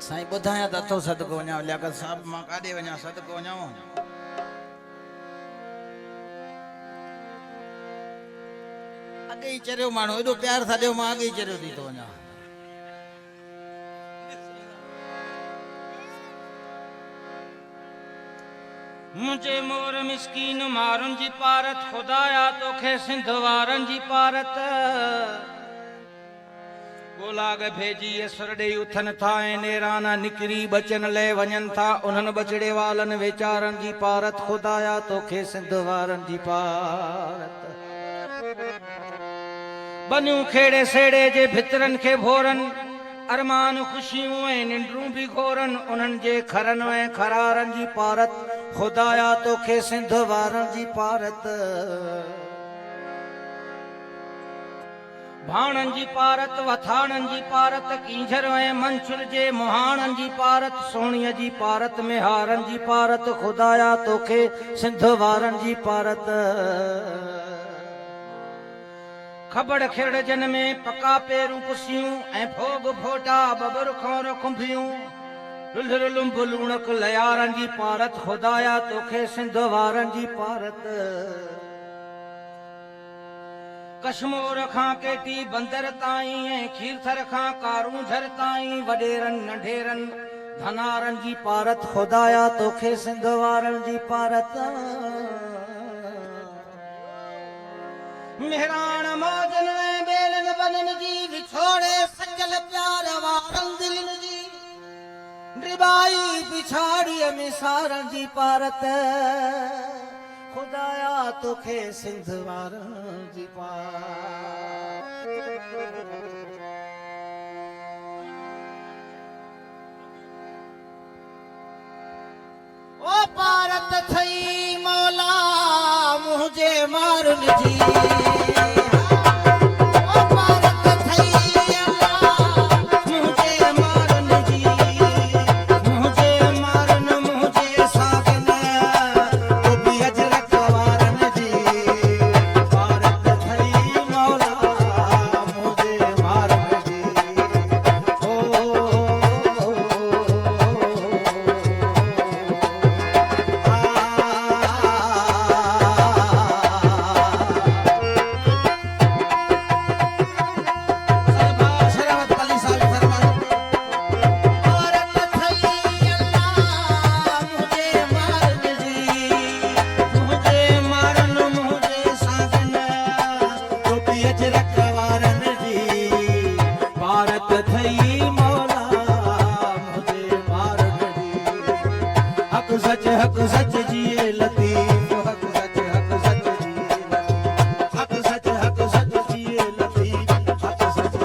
साईं ॿुधायां त अथो सदको वञा लियाकत साहब मां काॾे वञा सदको वञां अॻे ई चरियो माण्हू एॾो प्यार सां ॾियो मां अॻे ई चरियो थी थो वञा मुझे मोर मिस्कीन मारुन जी पारत खुदाया तोखे सिंध वारन जी पारत गोलाग भेजी असर ॾेई उथनि था ऐं नेराना निकिरी बचन ले वञनि था उन्हनि बचड़े वालनि वीचारनि जी पारत खुदाया तोखे सिंध वारनि जी पारत बनियूं खेड़े सेड़े जे भितरनि खे भोरनि अरमान खुशियूं ऐं निंडरूं बि घोरनि उन्हनि जे खरनि ऐं खरारनि जी पारत खुदाया तोखे सिंध वारनि जी पारत भाणनि जी पारत वथाणनि जी पारत कींझर ऐं मंछुर जे मुहाणनि जी पारत सोणीअ जी पारत मेहारनि जी पारत खुदाया तोखे सिंध वारनि जी पारत खबड़ खेड़जन में पका पेरूं पुसियूं ऐं भोग फोटा बबर खोर खुंभियूं लुलर लुंभ लूणक लयारनि जी पारत खुदाया तोखे सिंध वारनि जी पारत कश्मोर खां केटी बंदर ताईं ऐं खीरथर खां कारूं झर ताईं वॾेरनि नंढेरनि धनारनि जी पारत खुदाया तोखे सिंध वारनि जी पारत मेहरान मौजन ऐं बेलन बनन जी विछोड़े सजल प्यार वारन दिलन जी ड्रिबाई पिछाड़ी मिसारन जी पारत खुदाया तोखे सिंध वारन जी पारत ओ पारत थई मौला मुझे मारन जी हक सच जिए लतीफ हक सच जिए हक सच जिए लतीफ हक सच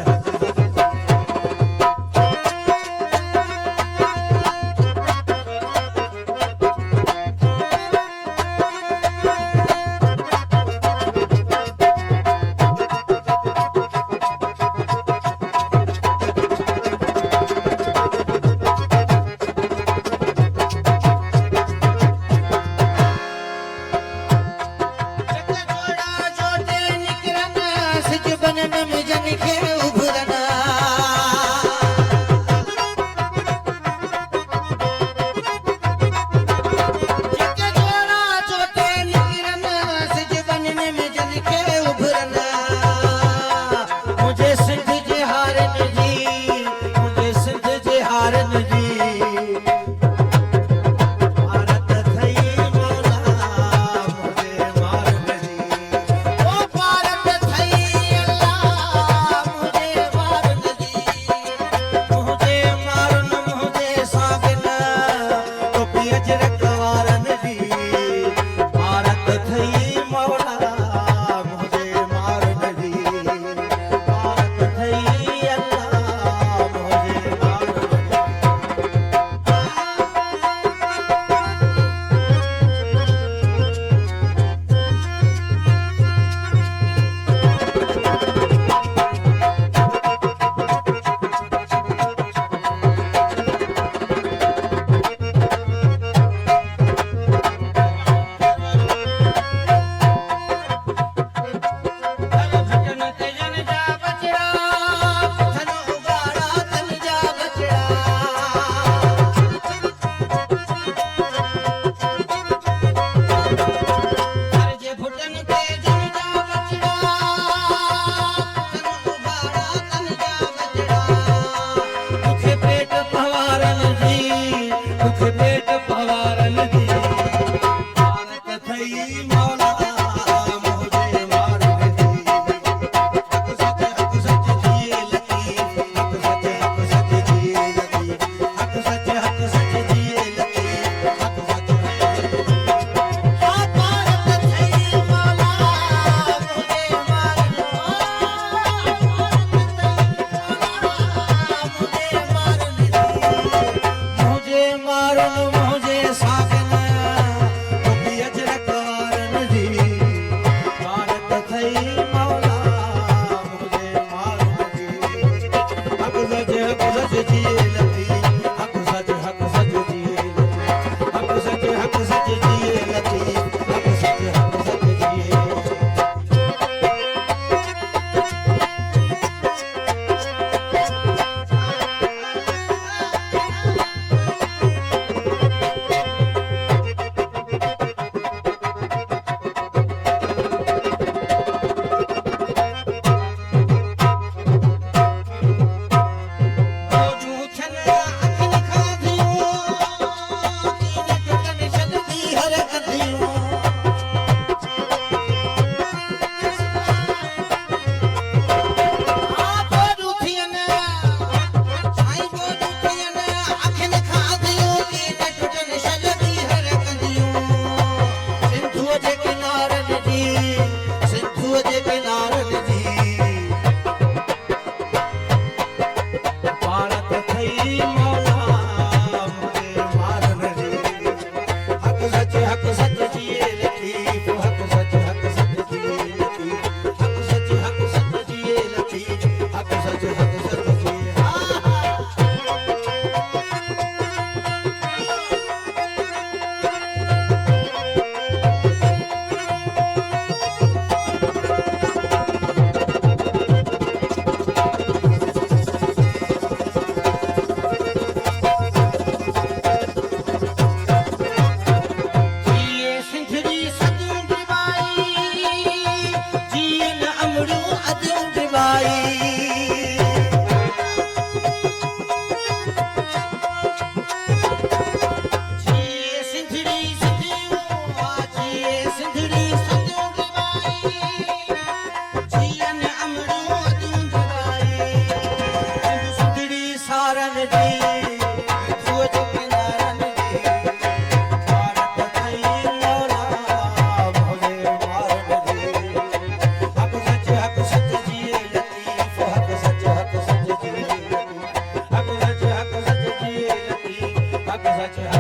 सच है